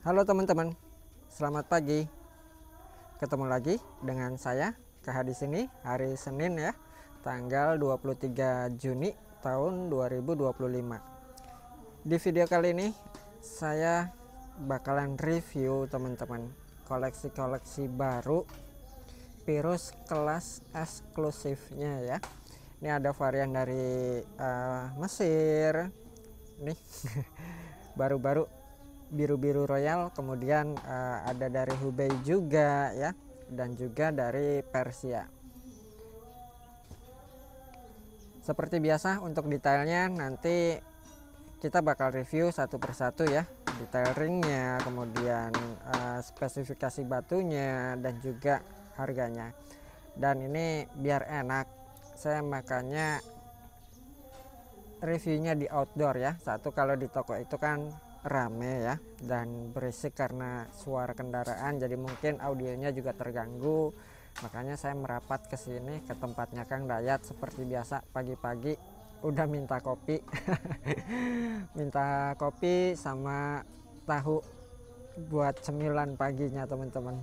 Halo teman-teman, selamat pagi. Ketemu lagi dengan saya KH di sini hari Senin ya, tanggal 23 Juni tahun 2025. Di video kali ini saya bakalan review teman-teman koleksi-koleksi baru Pirus kelas eksklusifnya ya. Ini ada varian dari Mesir nih baru-baru biru-biru royal, kemudian ada dari Hubei juga ya, dan juga dari Persia. Seperti biasa untuk detailnya nanti kita bakal review satu persatu ya, detail ringnya, kemudian spesifikasi batunya dan juga harganya. Dan ini biar enak, saya makanya reviewnya di outdoor ya. Satu, kalau di toko itu kan rame ya dan berisik karena suara kendaraan, jadi mungkin audionya juga terganggu. Makanya saya merapat ke sini ke tempatnya Kang Dayat seperti biasa. Pagi-pagi udah minta kopi minta kopi sama tahu buat cemilan paginya teman-teman.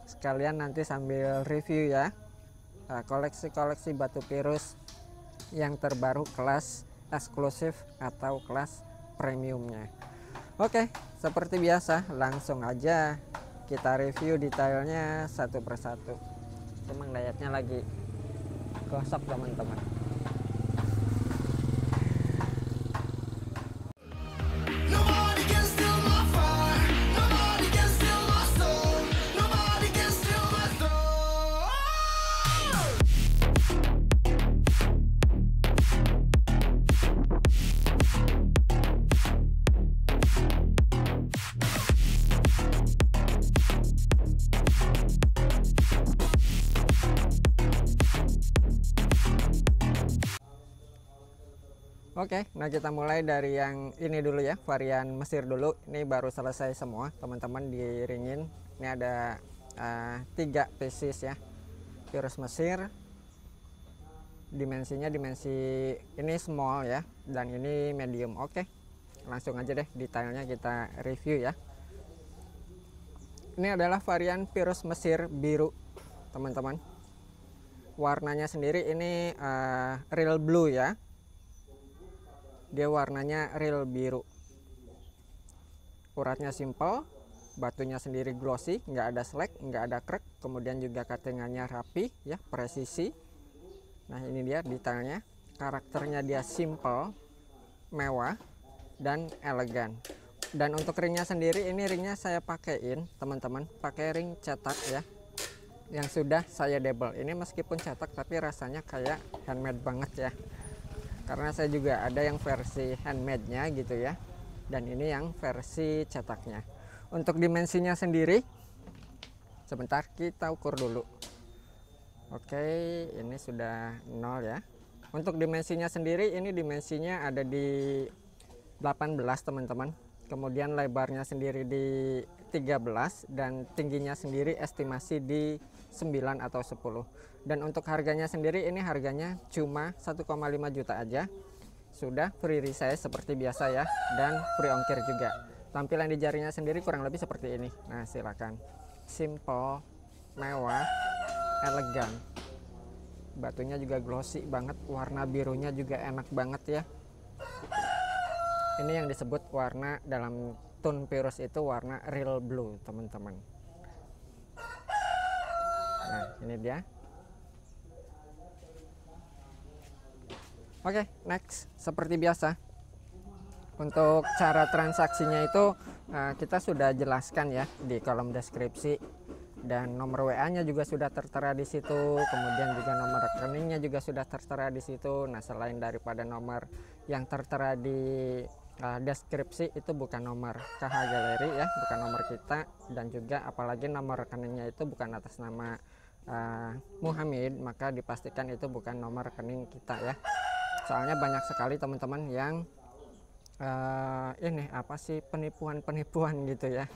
Sekalian nanti sambil review ya koleksi-koleksi batu Pirus yang terbaru kelas eksklusif atau kelas premiumnya. Oke, seperti biasa langsung aja kita review detailnya satu persatu. Emang Dayatnya lagi gosok teman-teman. Oke, nah kita mulai dari yang ini dulu ya, varian Mesir dulu. Ini baru selesai semua teman-teman diringin. Ini ada 3 pieces ya, Pirus Mesir. Dimensinya dimensi ini small ya, dan ini medium. Oke, langsung aja deh detailnya kita review ya. Ini adalah varian Pirus Mesir biru teman-teman. Warnanya sendiri ini real blue ya. Dia warnanya real biru. Uratnya simple, batunya sendiri glossy, nggak ada slack, nggak ada crack. Kemudian juga cuttingannya rapi ya, presisi. Nah ini dia detailnya. Karakternya dia simple, mewah, dan elegan. Dan untuk ringnya sendiri, ini ringnya saya pakaiin teman-teman, pakai ring cetak ya, yang sudah saya double. Ini meskipun cetak tapi rasanya kayak handmade banget ya, karena saya juga ada yang versi handmade-nya gitu ya, dan ini yang versi cetaknya. Untuk dimensinya sendiri, sebentar kita ukur dulu. Oke, ini sudah 0 ya. Untuk dimensinya sendiri, ini dimensinya ada di 18 teman-teman. Kemudian lebarnya sendiri di 13 dan tingginya sendiri estimasi di 9 atau 10. Dan untuk harganya sendiri, ini harganya cuma 1,5 juta aja. Sudah free resize seperti biasa ya, dan free ongkir juga. Tampilan di jarinya sendiri kurang lebih seperti ini. Nah silakan, simple, mewah, elegan. Batunya juga glossy banget, warna birunya juga enak banget ya. Ini yang disebut warna dalam tone Pirus itu warna real blue teman-teman. Nah ini dia. Oke, next. Seperti biasa, untuk cara transaksinya itu kita sudah jelaskan ya di kolom deskripsi, dan nomor WA-nya juga sudah tertera di situ. Kemudian juga nomor rekeningnya juga sudah tertera di situ. Nah selain daripada nomor yang tertera di deskripsi, itu bukan nomor KH Galeri ya, bukan nomor kita, dan juga apalagi nomor rekeningnya itu bukan atas nama Muhammad, maka dipastikan itu bukan nomor rekening kita ya. Soalnya banyak sekali teman-teman yang ini apa sih, penipuan gitu ya,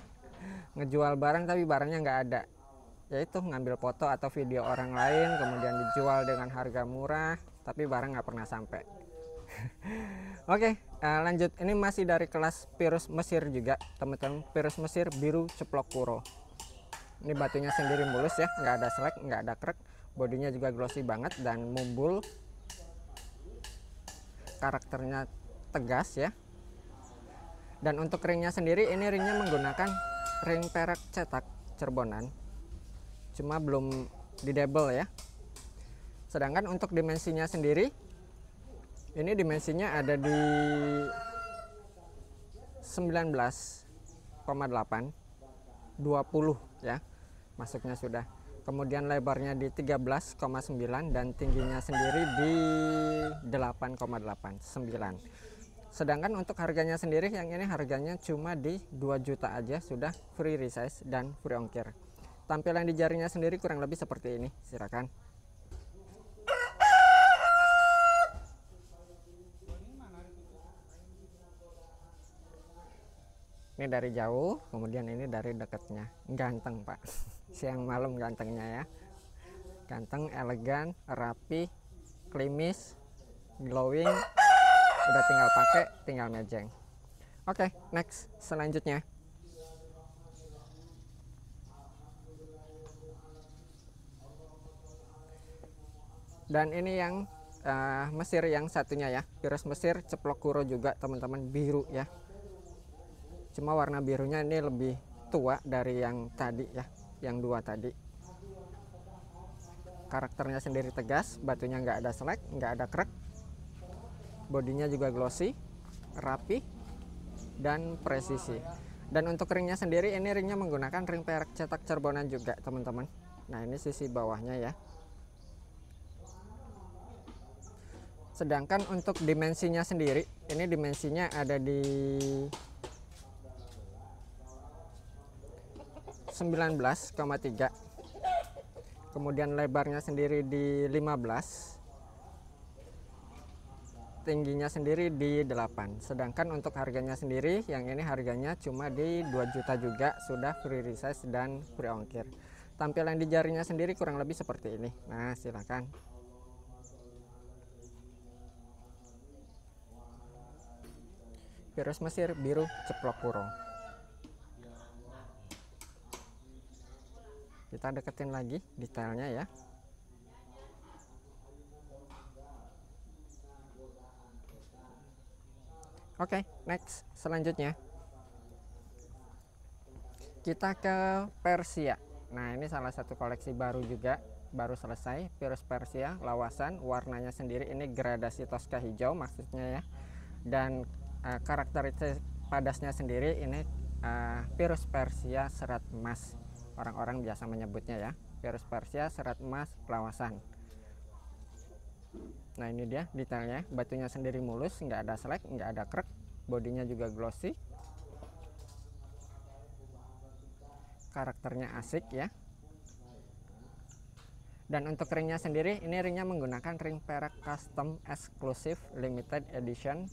ngejual barang tapi barangnya nggak ada, yaitu ngambil foto atau video orang lain kemudian dijual dengan harga murah tapi barang nggak pernah sampai. Oke, lanjut. Ini masih dari kelas Virus Mesir juga, teman-teman. Virus Mesir biru ceplok kuro. Ini batunya sendiri mulus ya, nggak ada selek, nggak ada krek. Bodinya juga glossy banget dan mumbul. Karakternya tegas ya. Dan untuk ringnya sendiri, ini ringnya menggunakan ring perak cetak Cerbonan, cuma belum di double ya. Sedangkan untuk dimensinya sendiri, ini dimensinya ada di 19,8 20 ya, masuknya sudah. Kemudian lebarnya di 13,9 dan tingginya sendiri di 8,8 9. Sedangkan untuk harganya sendiri, yang ini harganya cuma di 2 juta aja, sudah free resize dan free ongkir. Tampilan di jarinya sendiri kurang lebih seperti ini, silakan. Ini dari jauh, kemudian ini dari dekatnya. Ganteng pak, siang malam gantengnya ya. Ganteng, elegan, rapi, klimis, glowing. Udah tinggal pakai, tinggal mejeng. Oke, next selanjutnya. Dan ini yang Mesir yang satunya ya, Virus Mesir ceplok kuro juga teman-teman, biru ya. Cuma warna birunya ini lebih tua dari yang tadi ya, yang dua tadi. Karakternya sendiri tegas, batunya nggak ada selek, nggak ada krek. Bodinya juga glossy, rapi, dan presisi. Dan untuk ringnya sendiri, ini ringnya menggunakan ring perak cetak Cerbonan juga teman-teman. Nah ini sisi bawahnya ya. Sedangkan untuk dimensinya sendiri, ini dimensinya ada di 19,3. Kemudian lebarnya sendiri di 15. Tingginya sendiri di 8. Sedangkan untuk harganya sendiri, yang ini harganya cuma di 2 juta juga, sudah free resize dan free ongkir. Tampilan di jarinya sendiri kurang lebih seperti ini. Nah silakan. Virus Mesir biru ceplok kuro. Kita deketin lagi detailnya ya. Oke, next selanjutnya kita ke Persia. Nah ini salah satu koleksi baru juga, baru selesai. Virus Persia lawasan, warnanya sendiri ini gradasi Tosca hijau maksudnya ya. Dan karakteristik padasnya sendiri ini Virus Persia serat emas, orang-orang biasa menyebutnya ya, Virus Persia serat emas lawasan. Nah ini dia detailnya, batunya sendiri mulus, nggak ada selek, nggak ada krek, bodinya juga glossy, karakternya asik ya. Dan untuk ringnya sendiri, ini ringnya menggunakan ring perak custom exclusive limited edition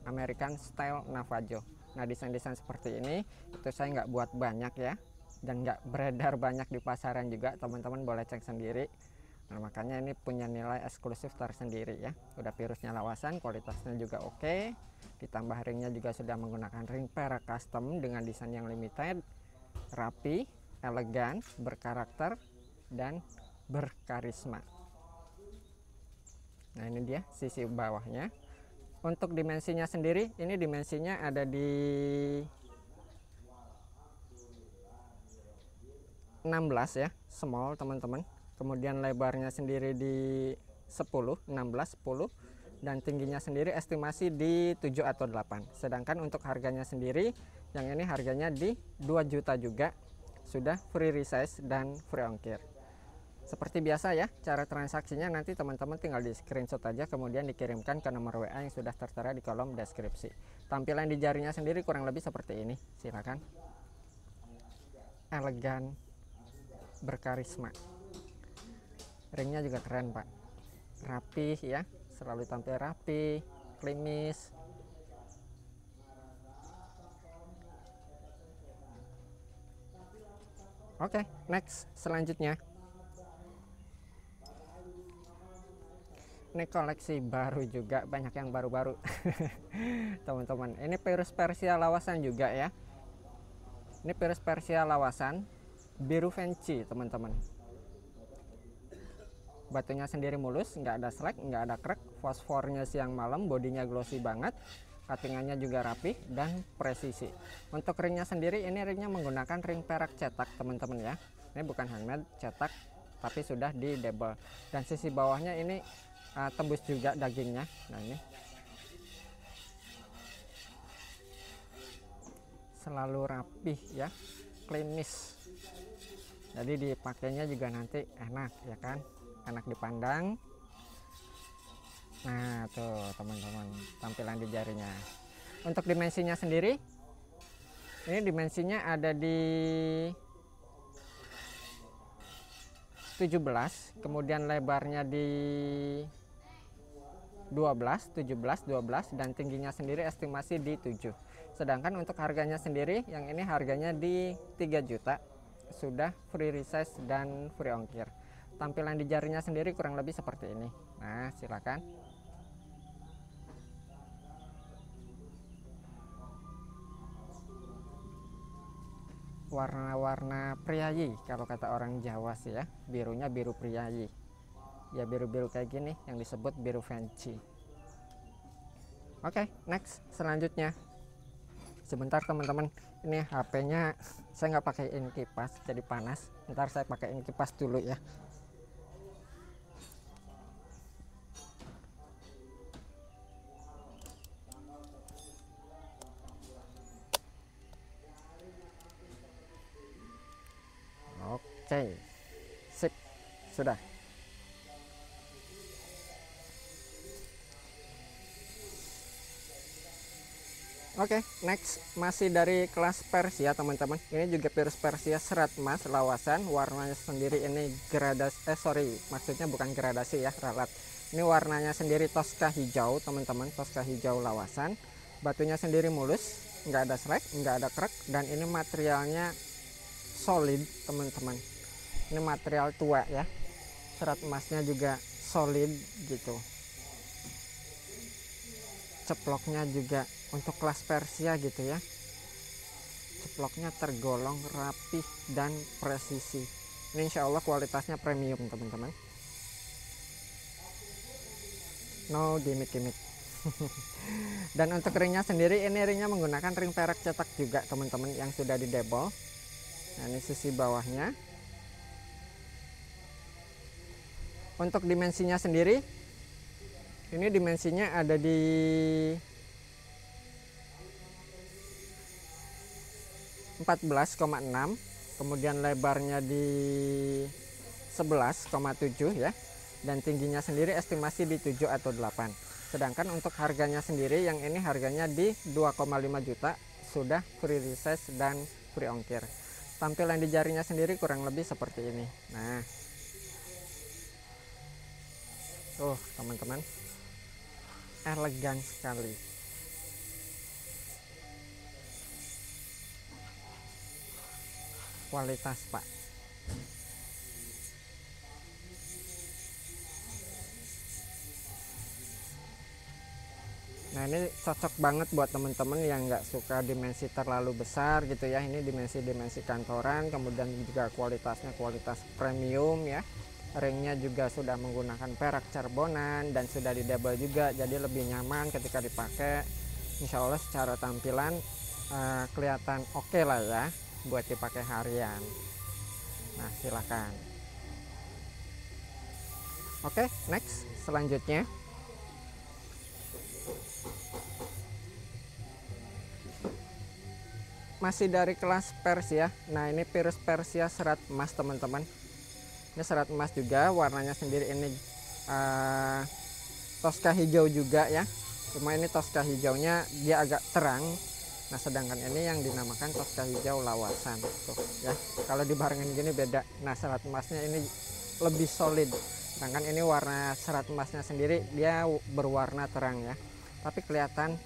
American style Navajo. Nah desain-desain seperti ini itu saya nggak buat banyak ya, dan nggak beredar banyak di pasaran juga, teman-teman boleh cek sendiri. Nah makanya ini punya nilai eksklusif tersendiri ya. Udah virusnya lawasan, kualitasnya juga oke. Ditambah ringnya juga sudah menggunakan ring perak custom dengan desain yang limited, rapi, elegan, berkarakter, dan berkarisma. Nah ini dia sisi bawahnya. Untuk dimensinya sendiri, ini dimensinya ada di 16 ya, small teman-teman. Kemudian lebarnya sendiri di 10, 16, 10, dan tingginya sendiri estimasi di 7 atau 8. Sedangkan untuk harganya sendiri, yang ini harganya di 2 juta juga, sudah free resize dan free ongkir. Seperti biasa ya, cara transaksinya nanti teman-teman tinggal di screenshot aja, kemudian dikirimkan ke nomor WA yang sudah tertera di kolom deskripsi. Tampilan di jarinya sendiri kurang lebih seperti ini, silakan. Elegan, berkarisma. Ringnya juga keren pak, rapi ya, selalu tampil rapi, klimis. Oke, next selanjutnya. Ini koleksi baru juga, banyak yang baru-baru. Teman-teman, ini Virus Persia lawasan juga ya. Ini Virus Persia lawasan biru fancy teman-teman. Batunya sendiri mulus, nggak ada slack, nggak ada crack, fosfornya siang malam, bodinya glossy banget, cuttingannya juga rapi dan presisi. Untuk ringnya sendiri, ini ringnya menggunakan ring perak cetak teman-teman ya. Ini bukan handmade, cetak, tapi sudah di double. Dan sisi bawahnya ini tembus juga dagingnya. Nah ini selalu rapih ya, klinis. Jadi dipakainya juga nanti enak ya kan, enak dipandang. Nah tuh teman-teman, tampilan di jarinya. Untuk dimensinya sendiri, ini dimensinya ada di 17, kemudian lebarnya di 12, 17, 12, dan tingginya sendiri estimasi di 7. Sedangkan untuk harganya sendiri, yang ini harganya di 3 juta, sudah free resize dan free ongkir. Tampilan di jarinya sendiri kurang lebih seperti ini. Nah silakan. Warna-warna priayi kalau kata orang Jawa sih ya, birunya biru priayi ya, biru-biru kayak gini yang disebut biru fancy. Oke, next selanjutnya. Sebentar teman-teman, ini HP-nya saya nggak pakai kipas jadi panas, ntar saya pakai kipas dulu ya. Oke, sip, sudah. Oke, next masih dari kelas Persia teman-teman. Ini juga Virus Persia serat emas lawasan, warnanya sendiri ini gradasi, maksudnya bukan gradasi ya, ralat. Ini warnanya sendiri Tosca hijau teman-teman, Tosca hijau lawasan. Batunya sendiri mulus, nggak ada slack, nggak ada crack, dan ini materialnya solid teman-teman. Ini material tua ya, serat emasnya juga solid gitu. Ceploknya juga untuk kelas Persia gitu ya, ceploknya tergolong rapih dan presisi. Ini insya Allah kualitasnya premium teman-teman, no gimmick-gimmick. Dan untuk ringnya sendiri, ini ringnya menggunakan ring perak cetak juga teman-teman, yang sudah di double. Nah ini sisi bawahnya. Untuk dimensinya sendiri, ini dimensinya ada di 14,6, kemudian lebarnya di 11,7 ya, dan tingginya sendiri estimasi di 7 atau 8. Sedangkan untuk harganya sendiri, yang ini harganya di 2,5 juta, sudah free resize dan free ongkir. Tampilan di jarinya sendiri kurang lebih seperti ini. Nah tuh teman-teman, elegan sekali. Kualitas pak. Nah ini cocok banget buat teman-teman yang nggak suka dimensi terlalu besar gitu ya. Ini dimensi kantoran, kemudian juga kualitasnya kualitas premium ya. Ringnya juga sudah menggunakan perak carbonan dan sudah di double juga, jadi lebih nyaman ketika dipakai. Insya Allah secara tampilan kelihatan oke lah ya buat dipakai harian. Nah silakan. Oke, next selanjutnya masih dari kelas Persia. Nah ini Virus Persia serat emas teman-teman. Ini serat emas juga, warnanya sendiri ini Tosca hijau juga ya, cuma ini Tosca hijaunya dia agak terang. Nah sedangkan ini yang dinamakan Tosca hijau lawasan tuh ya, kalau dibarengin gini beda. Nah serat emasnya ini lebih solid, sedangkan ini warna serat emasnya sendiri dia berwarna terang ya, tapi kelihatan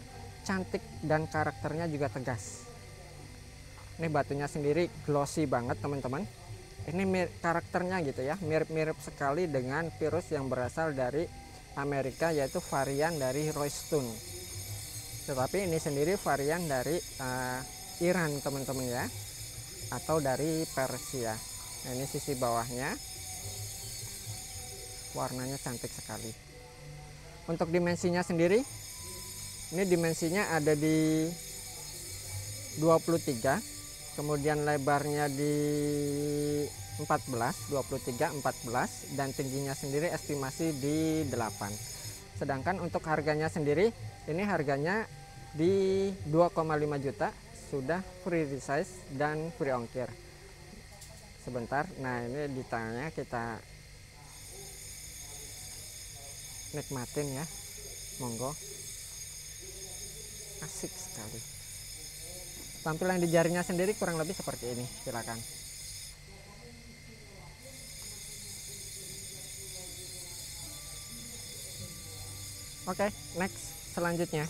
cantik dan karakternya juga tegas. Ini batunya sendiri glossy banget teman-teman. Ini karakternya gitu ya, mirip-mirip sekali dengan Virus yang berasal dari Amerika, yaitu varian dari Royston. Tetapi ini sendiri varian dari Iran teman-teman ya, atau dari Persia. Nah, ini sisi bawahnya, warnanya cantik sekali. Untuk dimensinya sendiri, ini dimensinya ada di 23, kemudian lebarnya di 14, 23, 14, dan tingginya sendiri estimasi di 8. Sedangkan untuk harganya sendiri, ini harganya di 2,5 juta, sudah free resize dan free ongkir. Sebentar, nah ini detailnya kita nikmatin ya, monggo. Asik sekali. Tampilan di jarinya sendiri kurang lebih seperti ini, silakan. Oke, next, selanjutnya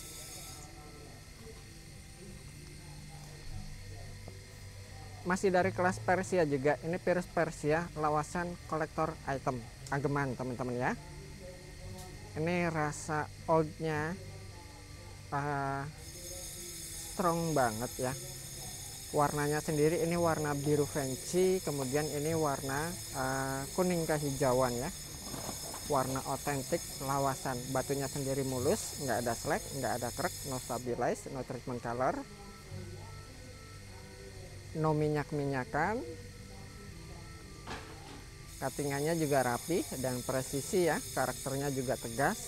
masih dari kelas Persia juga. Ini Virus Persia lawasan kolektor item ageman teman-teman ya. Ini rasa oldnya strong banget ya. Warnanya sendiri ini warna biru fancy, kemudian ini warna kuning kehijauan ya. Warna otentik lawasan. Batunya sendiri mulus, nggak ada slack, nggak ada crack, no stabilize, no treatment color, no minyak-minyakan. Cuttingannya juga rapi dan presisi ya, karakternya juga tegas.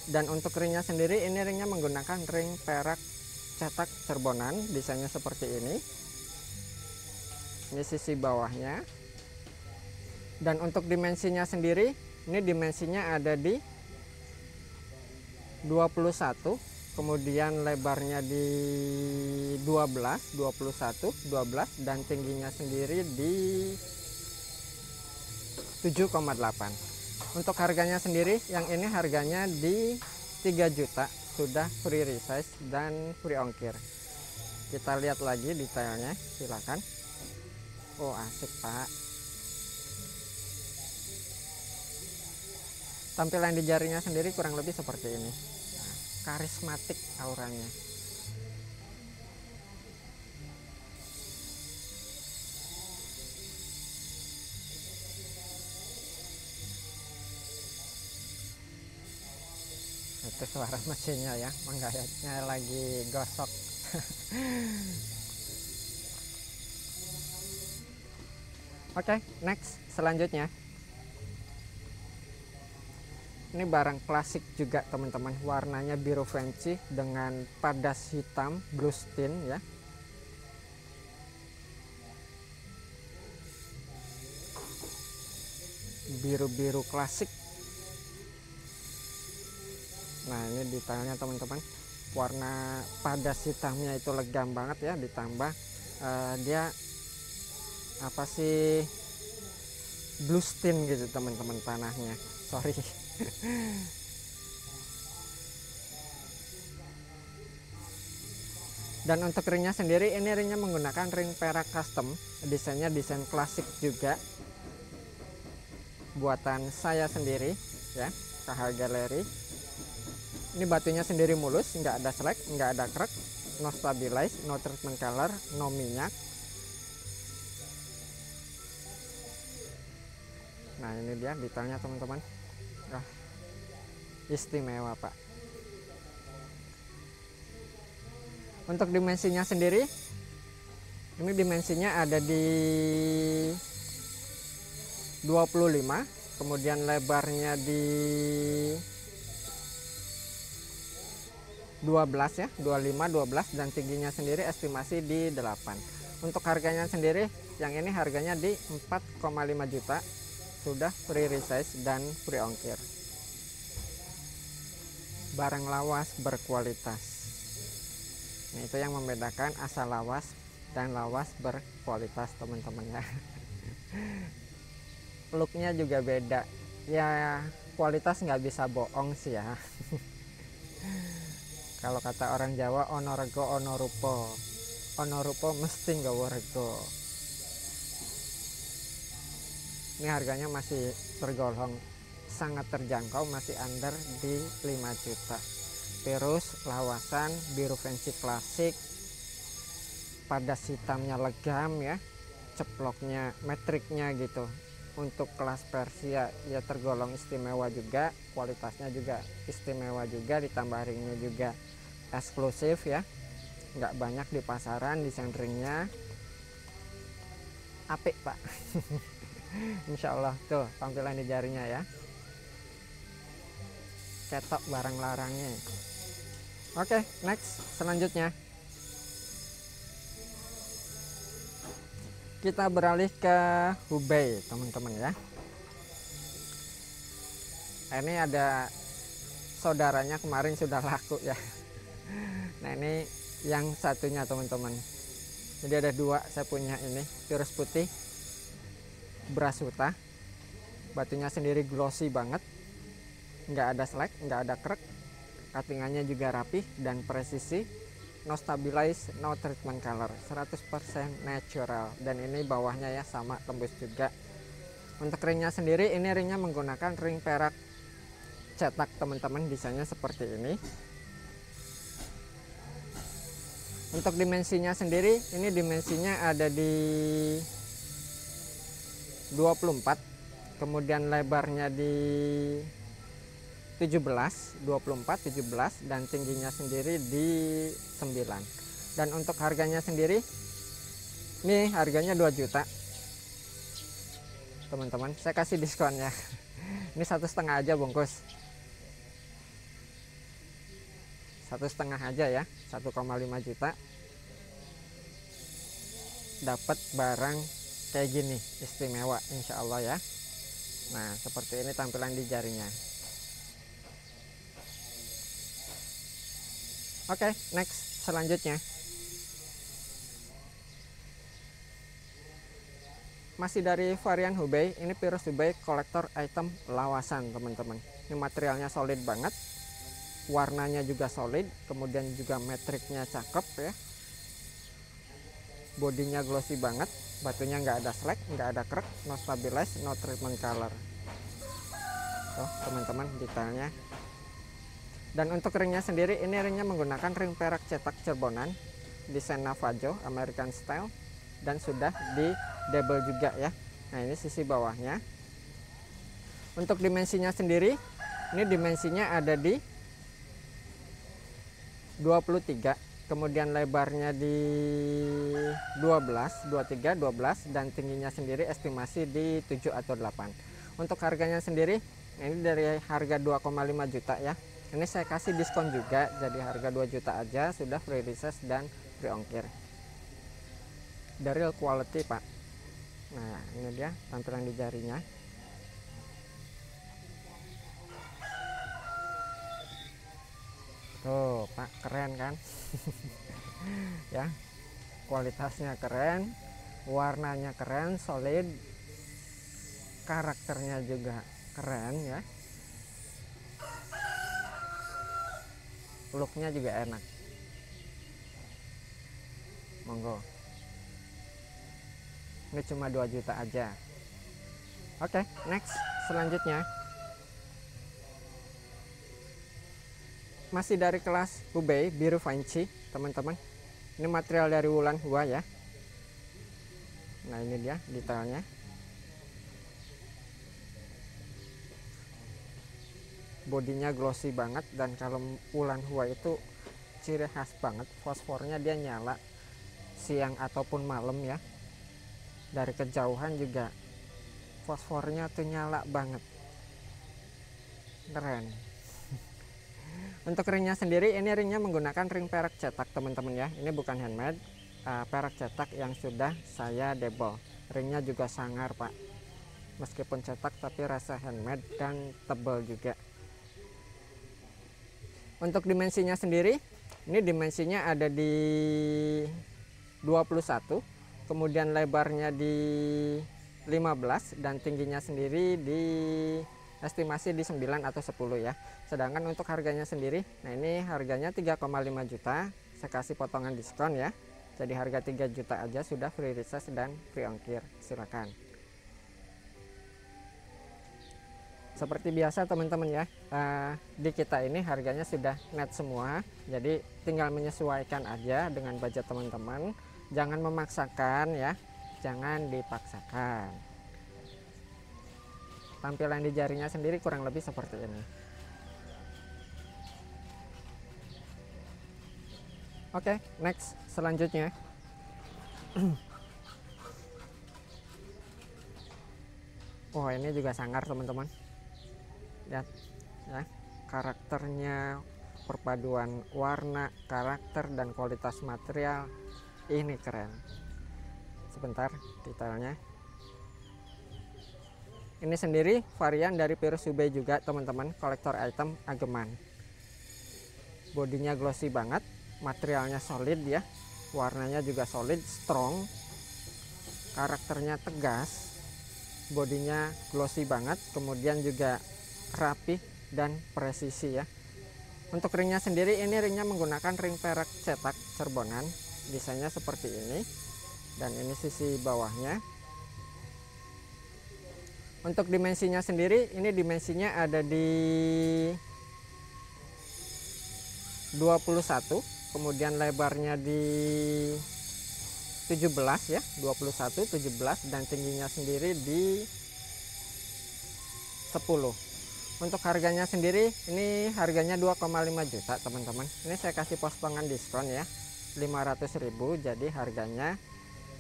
Dan untuk ringnya sendiri, ini ringnya menggunakan ring perak cetak cerbonan, desainnya seperti ini. Ini sisi bawahnya. Dan untuk dimensinya sendiri, ini dimensinya ada di 21, kemudian lebarnya di 12, 21, 12, dan tingginya sendiri di 7,8. Untuk harganya sendiri, yang ini harganya di 3 juta, sudah free resize dan free ongkir. Kita lihat lagi detailnya, silakan. Oh, asik Pak. Tampilan di jarinya sendiri kurang lebih seperti ini. Nah, karismatik auranya. Itu suara mesinnya ya, menggayatnya lagi gosok. Oke, next, selanjutnya ini barang klasik juga teman-teman. Warnanya biru fancy dengan padas hitam bluestin ya. Biru-biru klasik. Nah, ini detailnya teman-teman, warna padas hitamnya itu legam banget ya, ditambah dia apa sih, bluestin gitu teman-teman panahnya, sorry. Dan untuk ringnya sendiri, ini ringnya menggunakan ring perak custom, desainnya desain klasik juga, buatan saya sendiri ya, KH Gallery. Ini batunya sendiri mulus, nggak ada slack, nggak ada crack, no stabilize, no treatment color, no minyak. Nah, ini dia detailnya teman-teman. Istimewa Pak. Untuk dimensinya sendiri, ini dimensinya ada di 25, kemudian lebarnya di 12 ya, 25, 12, dan tingginya sendiri estimasi di 8. Untuk harganya sendiri, yang ini harganya di 4,5 juta, sudah free resize dan free ongkir. Barang lawas berkualitas. Nah, itu yang membedakan asal lawas dan lawas berkualitas teman-teman ya. Looknya juga beda ya, kualitas nggak bisa bohong sih ya. Kalau kata orang Jawa, ono rego ono rupo, ono rupo mesti nggawa rego. Ini harganya masih tergolong sangat terjangkau, masih under di 5 juta. Terus lawasan biru fancy klasik, padas hitamnya legam ya, ceploknya metriknya gitu. Untuk kelas Persia ya tergolong istimewa juga, kualitasnya juga istimewa juga, ditambah ringnya juga eksklusif ya, nggak banyak di pasaran. Desain ringnya apik pak. Insya Allah tuh tampilan di jarinya ya, ketok barang larangnya. Oke, next, selanjutnya kita beralih ke Hubei teman-teman ya. Ini ada saudaranya, kemarin sudah laku ya. Nah ini yang satunya teman-teman. Jadi ada dua saya punya, ini virus putih Brasuta, batunya sendiri glossy banget, nggak ada slack, nggak ada krek, cuttingannya juga rapih dan presisi, no stabilize, no treatment color, 100% natural. Dan ini bawahnya ya sama tembus juga. Untuk ringnya sendiri, ini ringnya menggunakan ring perak cetak teman-teman, desainnya seperti ini. Untuk dimensinya sendiri, ini dimensinya ada di 24, kemudian lebarnya di 17, 24, 17, dan tingginya sendiri di 9. Dan untuk harganya sendiri, ini harganya 2 juta teman-teman, saya kasih diskonnya. Ini 1,5 aja bungkus, 1,5 aja ya, 1,5 juta dapat barang kayak gini istimewa insya Allah ya. Nah seperti ini tampilan di jarinya. Oke, next, selanjutnya masih dari varian Hubei. Ini Virus Hubei kolektor item lawasan teman-teman. Ini materialnya solid banget, warnanya juga solid, kemudian juga metriknya cakep ya, bodinya glossy banget, batunya nggak ada slack, nggak ada krek, no stabilize, no treatment color. Tuh teman-teman detailnya. Dan untuk ringnya sendiri, ini ringnya menggunakan ring perak cetak Cirebonan, desain Navajo American style, dan sudah di double juga ya. Nah ini sisi bawahnya. Untuk dimensinya sendiri, ini dimensinya ada di 23, kemudian lebarnya di 12, 23, 12, dan tingginya sendiri estimasi di 7 atau 8. Untuk harganya sendiri, ini dari harga 2,5 juta ya. Ini saya kasih diskon juga, jadi harga 2 juta aja, sudah free reses dan free ongkir. Dari real quality pak. Nah ini dia tampilan di jarinya. Tuh pak, keren kan? Ya, kualitasnya keren, warnanya keren, solid, karakternya juga keren ya, looknya juga enak. Monggo, ini cuma 2 juta aja. Oke, next, selanjutnya masih dari kelas Hubei biru fancy teman-teman. Ini material dari Wulan Hua ya. Nah ini dia detailnya, bodinya glossy banget, dan kalau Wulan Hua itu ciri khas banget fosfornya, dia nyala siang ataupun malam ya, dari kejauhan juga fosfornya tuh nyala banget, keren. Untuk ringnya sendiri, ini ringnya menggunakan ring perak cetak teman-teman ya, ini bukan handmade, perak cetak yang sudah saya debol. Ringnya juga sangar pak, meskipun cetak tapi rasa handmade dan tebal juga. Untuk dimensinya sendiri, ini dimensinya ada di 21, kemudian lebarnya di 15, dan tingginya sendiri di estimasi di 9 atau 10 ya. Sedangkan untuk harganya sendiri, nah ini harganya 3,5 juta, saya kasih potongan diskon ya. Jadi harga 3 juta aja, sudah free reses dan free ongkir, silakan. seperti biasa teman-teman ya, di kita ini harganya sudah net semua, jadi tinggal menyesuaikan aja dengan budget teman-teman. Jangan memaksakan ya, jangan dipaksakan. Tampilan di jarinya sendiri kurang lebih seperti ini. Oke, next selanjutnya. Oh, ini juga sangar teman-teman. Lihat ya, karakternya, perpaduan warna, karakter dan kualitas material ini keren. Sebentar, detailnya. Ini sendiri varian dari Virus Hubei juga teman-teman, kolektor item ageman. Bodinya glossy banget, materialnya solid ya, warnanya juga solid, strong, karakternya tegas, bodinya glossy banget, kemudian juga rapi dan presisi ya. Untuk ringnya sendiri, ini ringnya menggunakan ring perak cetak cerbonan, desainnya seperti ini, dan ini sisi bawahnya. Untuk dimensinya sendiri, ini dimensinya ada di 21, kemudian lebarnya di 17 ya, 21, 17, dan tingginya sendiri di 10. Untuk harganya sendiri, ini harganya 2,5 juta teman-teman. Ini saya kasih potongan diskon ya, 500.000, jadi harganya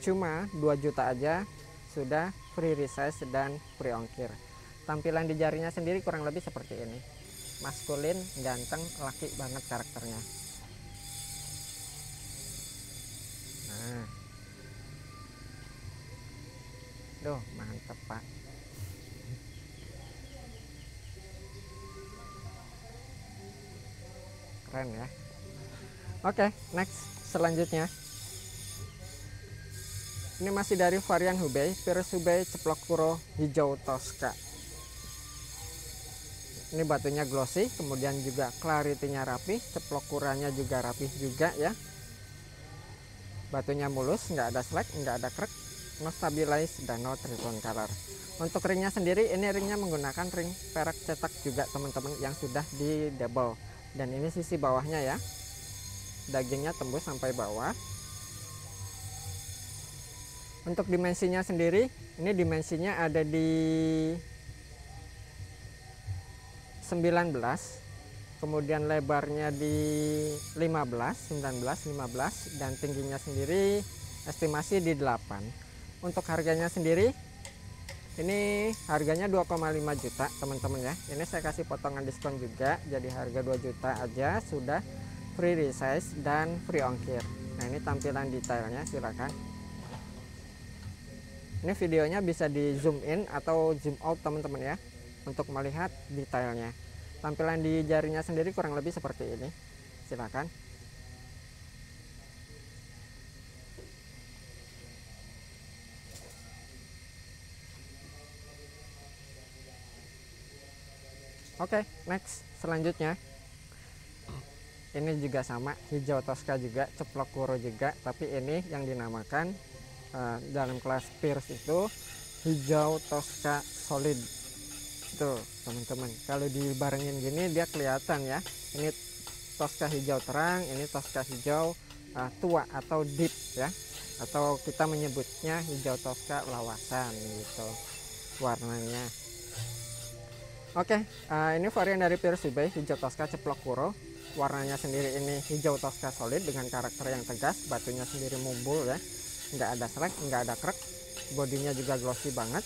cuma 2 juta aja, sudah free resize dan free ongkir. Tampilan di jarinya sendiri kurang lebih seperti ini, maskulin, ganteng, laki banget karakternya. Nah, duh mantep pak. Keren ya. Oke, next selanjutnya. Ini masih dari varian Hubei, Virus Hubei Ceplok Kuro Hijau Tosca. Ini batunya glossy, kemudian juga clarity-nya rapi, ceplok kuranya juga rapi juga ya. Batunya mulus, nggak ada slack, nggak ada crack, no stabilize, dan no tritone color. Untuk ringnya sendiri, ini ringnya menggunakan ring perak cetak juga teman-teman, yang sudah di double. Dan ini sisi bawahnya ya, dagingnya tembus sampai bawah. Untuk dimensinya sendiri, ini dimensinya ada di 19, kemudian lebarnya di 15, 19, 15, dan tingginya sendiri estimasi di 8. Untuk harganya sendiri, ini harganya 2,5 juta teman-teman ya. Ini saya kasih potongan diskon juga, jadi harga 2 juta aja, sudah free resize dan free ongkir. Nah, ini tampilan detailnya, silakan. Ini videonya bisa di zoom in atau zoom out teman-teman ya, untuk melihat detailnya. Tampilan di jarinya sendiri kurang lebih seperti ini, silakan. Oke, next selanjutnya. Ini juga sama, hijau Tosca juga, ceplok kuro juga, tapi ini yang dinamakan dalam kelas Pierce itu hijau Tosca solid. Tuh teman-teman, kalau dibarengin gini dia kelihatan ya, ini Tosca hijau terang, ini Tosca hijau tua atau deep ya, atau kita menyebutnya hijau Tosca lawasan gitu warnanya. Oke, ini varian dari Virus Hubei hijau Tosca ceplok kuro. Warnanya sendiri ini hijau Tosca solid dengan karakter yang tegas, batunya sendiri mumbul ya, nggak ada selek, nggak ada krek, bodinya juga glossy banget.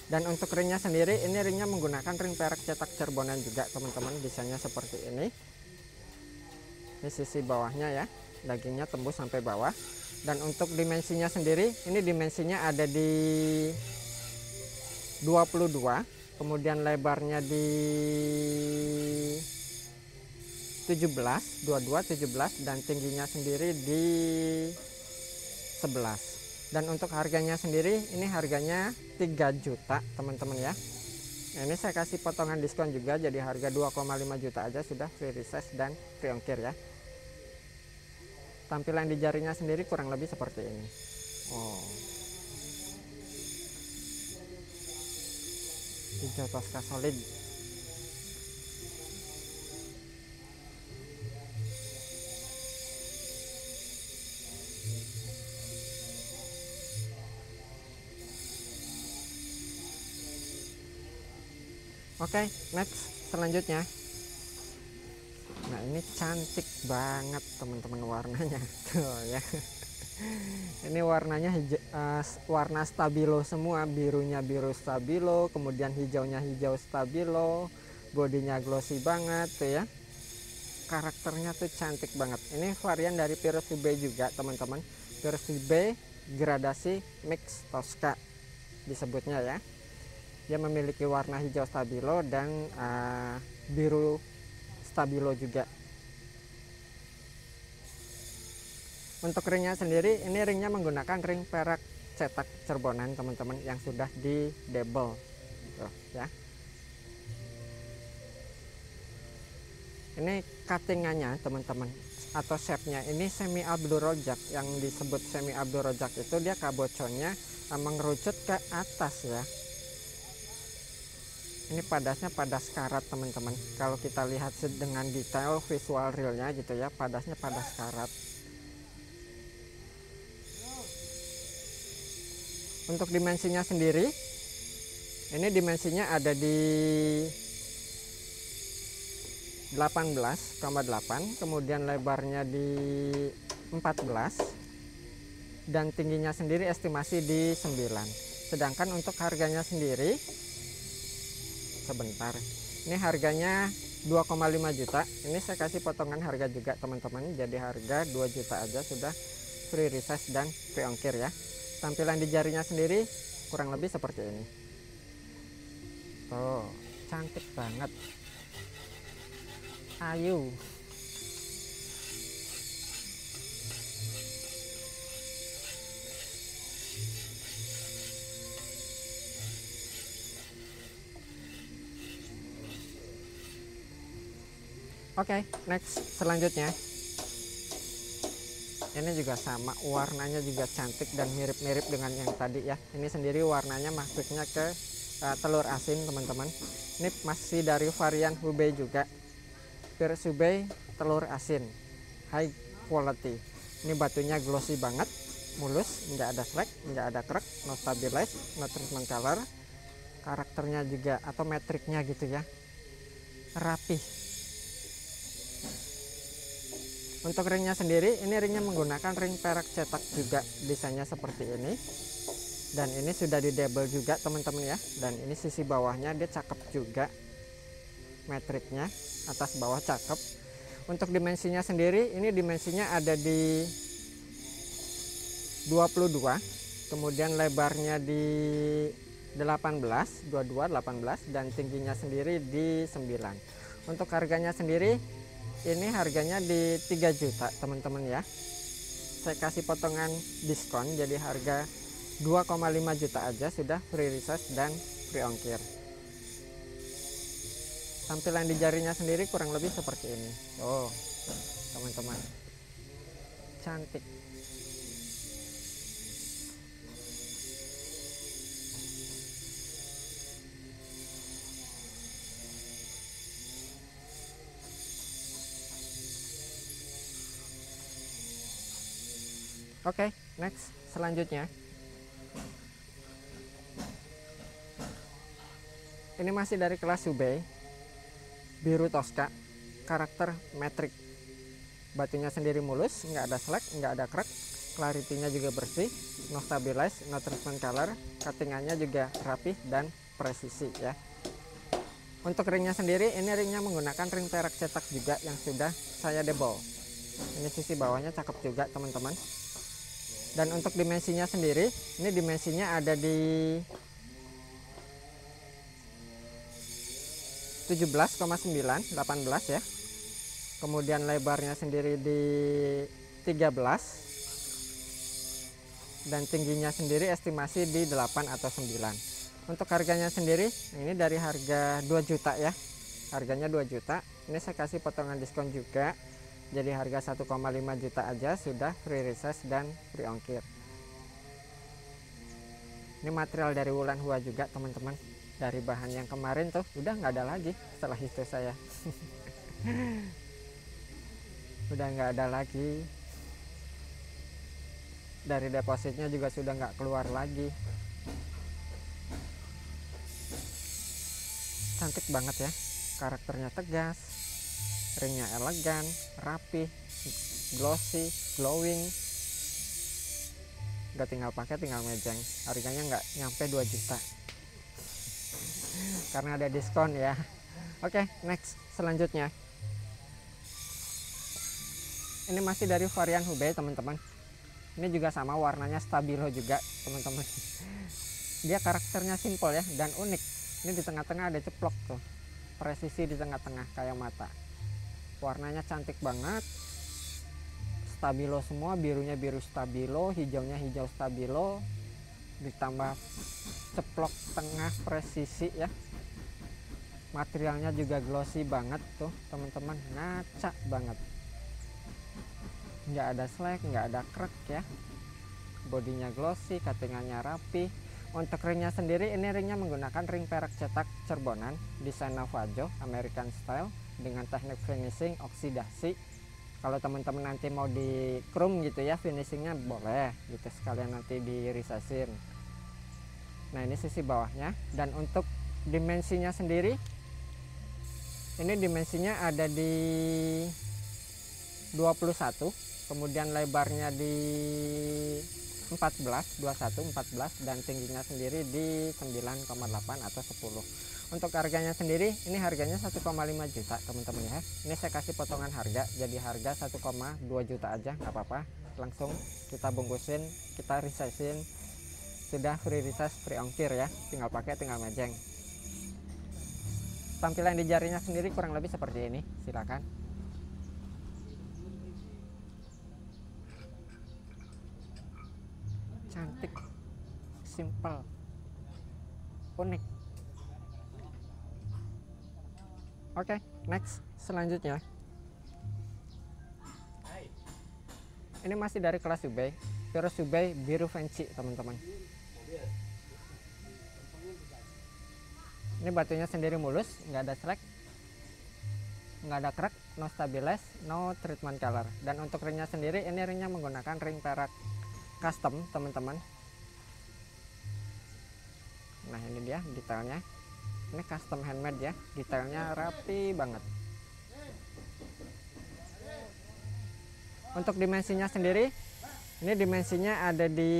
Dan untuk ringnya sendiri, ini ringnya menggunakan ring perak cetak cerbonan juga teman-teman, desainnya seperti ini. Ini sisi bawahnya ya, dagingnya tembus sampai bawah. Dan untuk dimensinya sendiri, ini dimensinya ada di 22, kemudian lebarnya di 17, 22, 17, dan tingginya sendiri di 11. Dan untuk harganya sendiri, ini harganya 3 juta teman-teman ya. Nah, ini saya kasih potongan diskon juga, jadi harga 2,5 juta aja, sudah free resize dan free ongkir ya. Tampilan di jarinya sendiri kurang lebih seperti ini. Oh, hijau Tosca solid. Oke, next selanjutnya. Nah, ini cantik banget teman-teman warnanya. Tuh ya. Ini warnanya warna stabilo semua, birunya biru stabilo, kemudian hijaunya hijau stabilo, bodinya glossy banget tuh ya. Karakternya tuh cantik banget. Ini varian dari Virus UB juga teman-teman. Virus UB gradasi mix Tosca disebutnya ya. Dia memiliki warna hijau stabilo dan biru stabilo juga. Untuk ringnya sendiri, ini ringnya menggunakan ring perak cetak Cerbonan teman-teman yang sudah di double gitu, ya. Ini cuttingannya teman-teman atau shape-nya ini semi Abdul Rojak. Yang disebut semi Abdul Rojak itu dia kaboconnya mengerucut ke atas ya. Ini padasnya padas karat teman-teman. Kalau kita lihat dengan detail visual realnya gitu ya, padasnya padas karat. Untuk dimensinya sendiri, ini dimensinya ada di 18,8, kemudian lebarnya di 14, dan tingginya sendiri estimasi di 9. Sedangkan untuk harganya sendiri, sebentar, ini harganya 2,5 juta. Ini saya kasih potongan harga juga teman-teman, jadi harga 2 juta aja sudah free resize dan free ongkir ya. Tampilan di jarinya sendiri kurang lebih seperti ini. Tuh, cantik banget. Ayu. Oke, next selanjutnya. Ini juga sama, warnanya juga cantik dan mirip-mirip dengan yang tadi ya. Ini sendiri warnanya masuknya ke telur asin teman-teman. Ini masih dari varian Hubei juga, Virus Hubei telur asin high quality. Ini batunya glossy banget, mulus, nggak ada slack, nggak ada crack, no stabilize, no treatment color. Karakternya juga atau metriknya gitu ya, rapih. Untuk ringnya sendiri, ini ringnya menggunakan ring perak cetak juga, desainnya seperti ini. Dan ini sudah di double juga teman-teman ya. Dan ini sisi bawahnya dia cakep juga, metriknya atas bawah cakep. Untuk dimensinya sendiri, ini dimensinya ada di 22, kemudian lebarnya di 18, 22, 18, dan tingginya sendiri di 9. Untuk harganya sendiri, ini harganya di 3 juta teman-teman ya. Saya kasih potongan diskon, jadi harga 2,5 juta aja sudah free resize dan free ongkir. Tampilan di jarinya sendiri kurang lebih seperti ini. Oh, teman-teman, cantik. Oke, next selanjutnya. Ini masih dari kelas Hubei, biru Tosca, karakter metrik. Batunya sendiri mulus, nggak ada slack, nggak ada crack, clarity-nya juga bersih, no stabilize, no treatment color, cuttingannya juga rapih dan presisi ya. Untuk ringnya sendiri, ini ringnya menggunakan ring perak cetak juga yang sudah saya double. Ini sisi bawahnya cakep juga teman-teman. Dan untuk dimensinya sendiri, ini dimensinya ada di 17,9, 18 ya. Kemudian lebarnya sendiri di 13. Dan tingginya sendiri estimasi di 8 atau 9. Untuk harganya sendiri, ini dari harga 2 juta ya. Harganya 2 juta. Ini saya kasih potongan diskon juga. Jadi harga 1,5 juta aja sudah free resize dan free ongkir. Ini material dari Wulan Hua juga teman-teman. Dari bahan yang kemarin tuh udah nggak ada lagi setelah itu saya. Udah nggak ada lagi. Dari depositnya juga sudah nggak keluar lagi. Cantik banget ya, karakternya tegas, ringnya elegan, rapi, glossy, glowing. Gak tinggal pakai, tinggal mejeng. Harganya nggak nyampe 2 juta karena ada diskon ya. Oke, next selanjutnya. Ini masih dari varian Hubei teman-teman. Ini juga sama, warnanya stabilo juga teman-teman. Dia karakternya simple ya dan unik. Ini di tengah-tengah ada ceplok tuh, presisi di tengah-tengah kayak mata. Warnanya cantik banget, stabilo semua, birunya biru stabilo, hijaunya hijau stabilo, ditambah ceplok tengah presisi ya. Materialnya juga glossy banget tuh teman-teman, ngaca banget. Nggak ada slack, nggak ada krek ya. Bodinya glossy, cuttingannya rapi. Untuk ringnya sendiri, ini ringnya menggunakan ring perak cetak cerbonan desain Navajo American style dengan teknik finishing oksidasi. Kalau teman-teman nanti mau di chrome gitu ya, finishingnya boleh gitu, sekalian nanti dirisasin. Nah, ini sisi bawahnya. Dan untuk dimensinya sendiri, ini dimensinya ada di 21, kemudian lebarnya di 21, 14, dan tingginya sendiri di 9,8 atau 10. Untuk harganya sendiri, ini harganya 1,5 juta teman-teman ya. Ini saya kasih potongan harga, jadi harga 1,2 juta aja, nggak apa-apa. Langsung kita bungkusin, kita resizein, sudah free resize, free ongkir ya. Tinggal pakai, tinggal mejeng. Tampilan di jarinya sendiri kurang lebih seperti ini, silakan. Cantik, simple, unik. Oke, next selanjutnya. Ini masih dari kelas Hubei, Virus Hubei biru fancy teman-teman. Ini batunya sendiri mulus, nggak ada slack, nggak ada crack, no stabilize, no treatment color. Dan untuk ringnya sendiri, ini ringnya menggunakan ring perak custom teman-teman. Nah, ini dia detailnya. Ini custom handmade ya, detailnya rapi banget. Untuk dimensinya sendiri, ini dimensinya ada di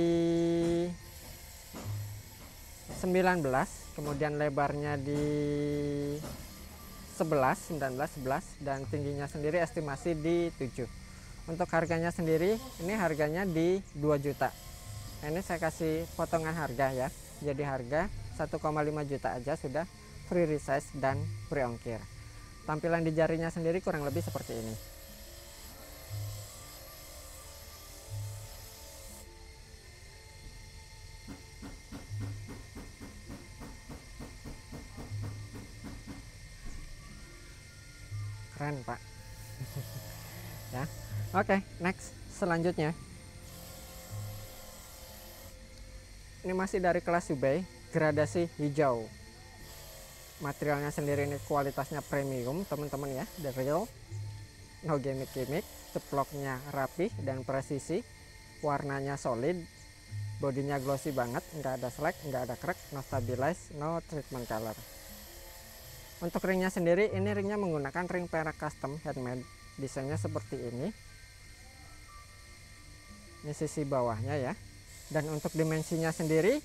19, kemudian lebarnya di 11, 19, 11, dan tingginya sendiri estimasi di 7. Untuk harganya sendiri, ini harganya di 2 juta. Ini saya kasih potongan harga ya. Jadi harga 1,5 juta aja sudah free resize dan free ongkir. Tampilan di jarinya sendiri kurang lebih seperti ini. Keren, Pak. Ya. Oke, next selanjutnya. Ini masih dari kelas Hubei, gradasi hijau. Materialnya sendiri ini kualitasnya premium, teman-teman ya, the real. No gimmick-gimmick, ceploknya rapi dan presisi. Warnanya solid, bodinya glossy banget, nggak ada slack, nggak ada crack, no stabilize, no treatment color. Untuk ringnya sendiri, ini ringnya menggunakan ring perak custom handmade. Desainnya seperti ini. Ini sisi bawahnya ya. Dan untuk dimensinya sendiri,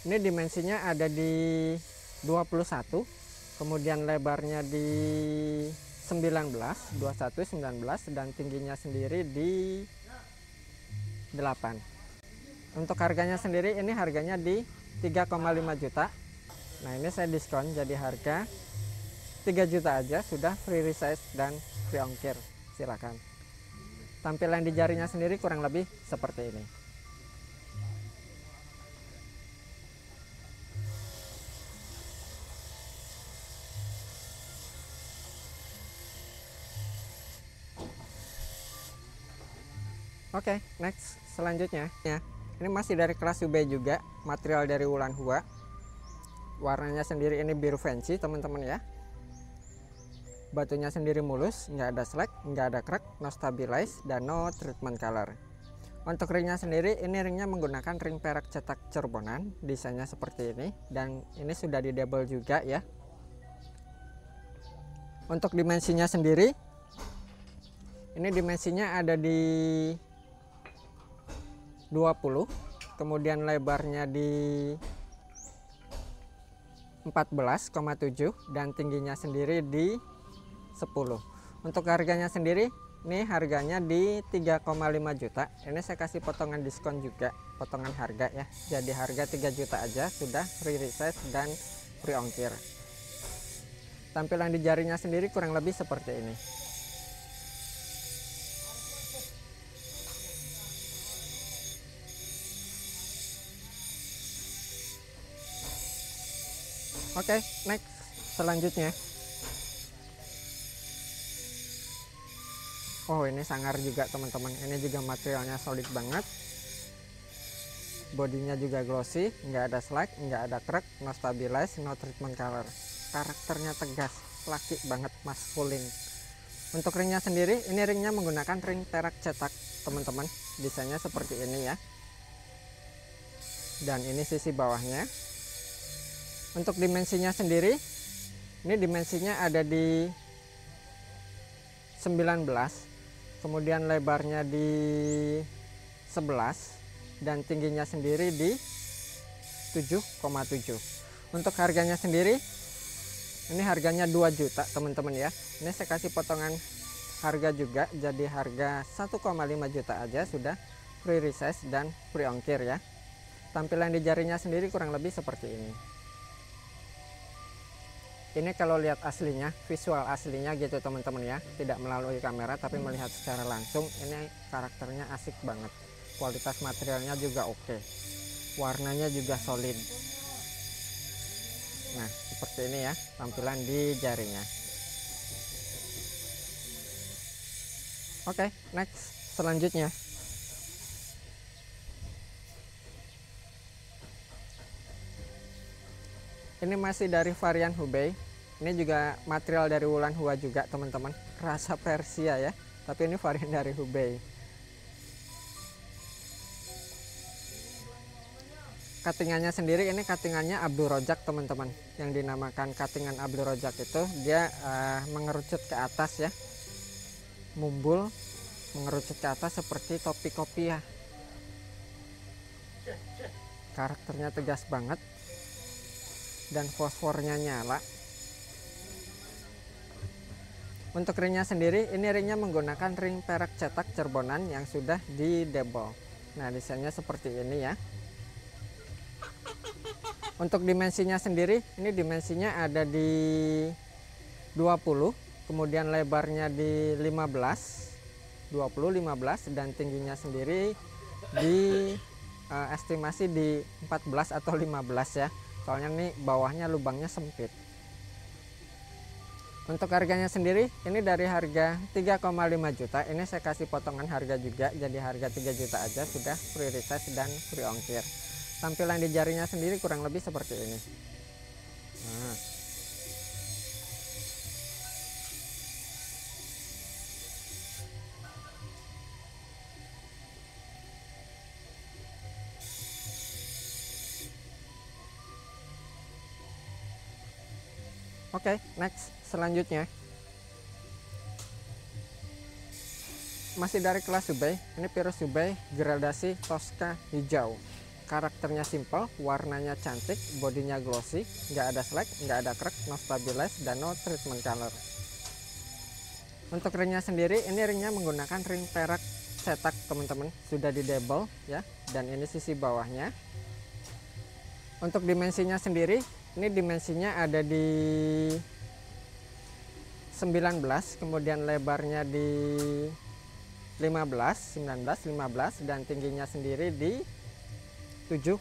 ini dimensinya ada di 21, kemudian lebarnya di 19, 21, 19, dan tingginya sendiri di 8. Untuk harganya sendiri, ini harganya di 3,5 juta. Nah, ini saya diskon jadi harga 3 juta aja, sudah free resize dan free ongkir. Silakan. Tampilan di jarinya sendiri kurang lebih seperti ini. Oke, next selanjutnya ya. Ini masih dari kelas Hubei juga, material dari Wulan Hua. Warnanya sendiri ini biru fancy teman-teman ya. Batunya sendiri mulus, nggak ada slack, nggak ada crack, no stabilize, dan no treatment color. Untuk ringnya sendiri, ini ringnya menggunakan ring perak cetak Cirebonan, desainnya seperti ini, dan ini sudah di double juga ya. Untuk dimensinya sendiri, ini dimensinya ada di 20, kemudian lebarnya di 14,7 dan tingginya sendiri di 10. Untuk harganya sendiri, ini harganya di 3,5 juta. Ini saya kasih potongan diskon juga, potongan harga ya. Jadi harga 3 juta aja sudah free resize dan free ongkir. Tampilan di jarinya sendiri kurang lebih seperti ini. Oke, next selanjutnya. Oh, ini sangar juga teman-teman. Ini juga materialnya solid banget. Bodinya juga glossy, nggak ada slack, nggak ada crack, no stabilize, no treatment color. Karakternya tegas, laki banget, maskulin. Untuk ringnya sendiri, ini ringnya menggunakan ring perak cetak teman-teman. Desainnya seperti ini ya. Dan ini sisi bawahnya. Untuk dimensinya sendiri, ini dimensinya ada di 19, kemudian lebarnya di 11 dan tingginya sendiri di 7,7. Untuk harganya sendiri, ini harganya 2 juta teman-teman ya. Ini saya kasih potongan harga juga, jadi harga 1,5 juta aja sudah free resize dan free ongkir ya. Tampilan di jarinya sendiri kurang lebih seperti ini. Ini kalau lihat aslinya, visual aslinya gitu teman-teman ya, tidak melalui kamera tapi melihat secara langsung, ini karakternya asik banget. Kualitas materialnya juga oke, warnanya juga solid. Nah, seperti ini ya tampilan di jarinya. Oke, next selanjutnya. Ini masih dari varian Hubei. Ini juga material dari Wulan Hua juga teman-teman. Rasa Persia ya, tapi ini varian dari Hubei. Cuttingannya sendiri, ini cuttingannya Abdul Rojak teman-teman. Yang dinamakan cuttingan Abdul Rojak itu dia mengerucut ke atas ya, mumbul mengerucut ke atas seperti topi kopiah. Karakternya tegas banget dan fosfornya nyala. Untuk ringnya sendiri, ini ringnya menggunakan ring perak cetak Cirebonan yang sudah di double. Nah, desainnya seperti ini ya. Untuk dimensinya sendiri, ini dimensinya ada di 20, kemudian lebarnya di 15, 20, 15 dan tingginya sendiri di estimasi di 14 atau 15 ya. Soalnya nih bawahnya lubangnya sempit. Untuk harganya sendiri, ini dari harga 3,5 juta, ini saya kasih potongan harga juga, jadi harga 3 juta aja sudah free resize dan free ongkir. Tampilan di jarinya sendiri kurang lebih seperti ini. Nah. Oke, next selanjutnya. Masih dari kelas Hubei, ini Virus Hubei gradasi Tosca hijau. Karakternya simple, warnanya cantik, bodinya glossy, nggak ada slack, nggak ada crack, no stabilize, dan no treatment color. Untuk ringnya sendiri, ini ringnya menggunakan ring perak cetak teman-teman, sudah di double ya, dan ini sisi bawahnya. Untuk dimensinya sendiri, ini dimensinya ada di 19, kemudian lebarnya di 15, 19, 15 dan tingginya sendiri di 7,9.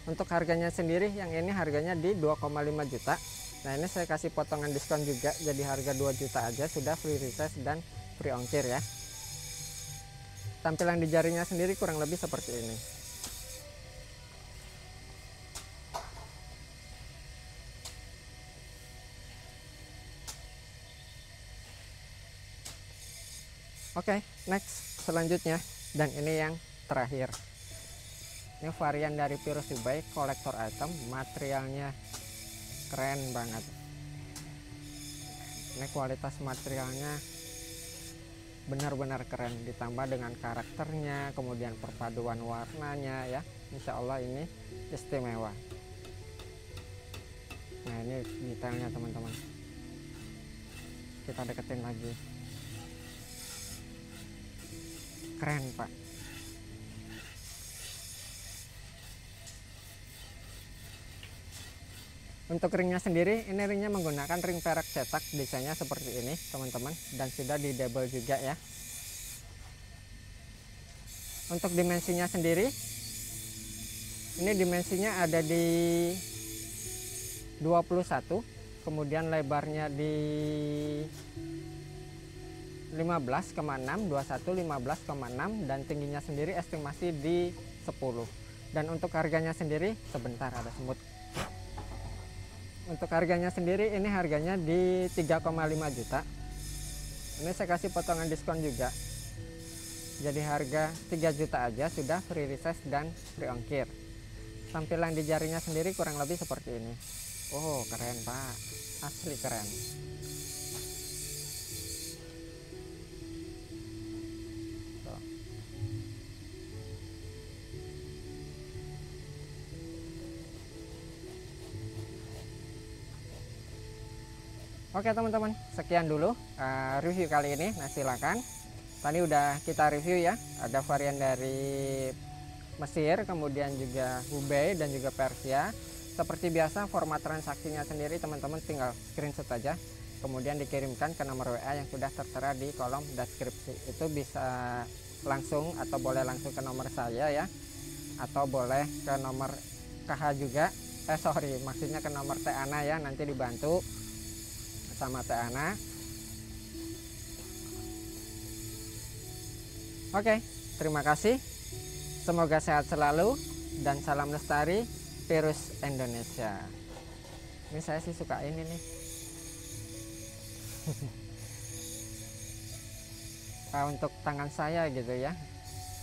Untuk harganya sendiri, yang ini harganya di 2,5 juta. Nah, ini saya kasih potongan diskon juga, jadi harga 2 juta aja sudah free resize dan free ongkir ya. Tampilan di jarinya sendiri kurang lebih seperti ini. Oke, next selanjutnya, dan ini yang terakhir. Ini varian dari Virus Dubai kolektor item, materialnya keren banget. Ini kualitas materialnya benar-benar keren, ditambah dengan karakternya, kemudian perpaduan warnanya ya. Insya Allah ini istimewa. Nah, ini detailnya teman-teman. Kita deketin lagi. Keren Pak. Untuk ringnya sendiri, ini ringnya menggunakan ring perak cetak, desainnya seperti ini teman-teman, dan sudah di double juga ya. Untuk dimensinya sendiri, ini dimensinya ada di 21, kemudian lebarnya di 15,6, 21 15,6, dan tingginya sendiri estimasi di 10. Dan untuk harganya sendiri, sebentar ada semut. Untuk harganya sendiri, ini harganya di 3,5 juta. Ini saya kasih potongan diskon juga. Jadi harga 3 juta aja sudah free resize dan free ongkir. Tampilan di jarinya sendiri kurang lebih seperti ini. Oh, keren Pak, asli keren. Oke teman-teman, sekian dulu review kali ini. Nah silakan, tadi udah kita review ya, ada varian dari Mesir, kemudian juga Hubei dan juga Persia. Seperti biasa, format transaksinya sendiri teman-teman tinggal screenshot aja, kemudian dikirimkan ke nomor WA yang sudah tertera di kolom deskripsi. Itu bisa langsung atau boleh langsung ke nomor saya ya, atau boleh ke nomor KH juga, maksudnya ke nomor Teh Ana ya, nanti dibantu sama Teh Ana. Oke, terima kasih. Semoga sehat selalu dan salam lestari Virus Indonesia. Ini saya sih suka ini nih. Untuk tangan saya gitu ya,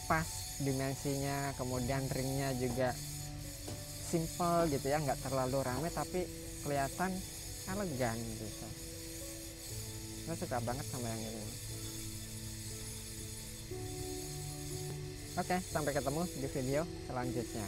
pas dimensinya, kemudian ringnya juga simple gitu ya, nggak terlalu rame tapi kelihatan elegan gitu. Saya suka banget sama yang ini. Oke, sampai ketemu di video selanjutnya.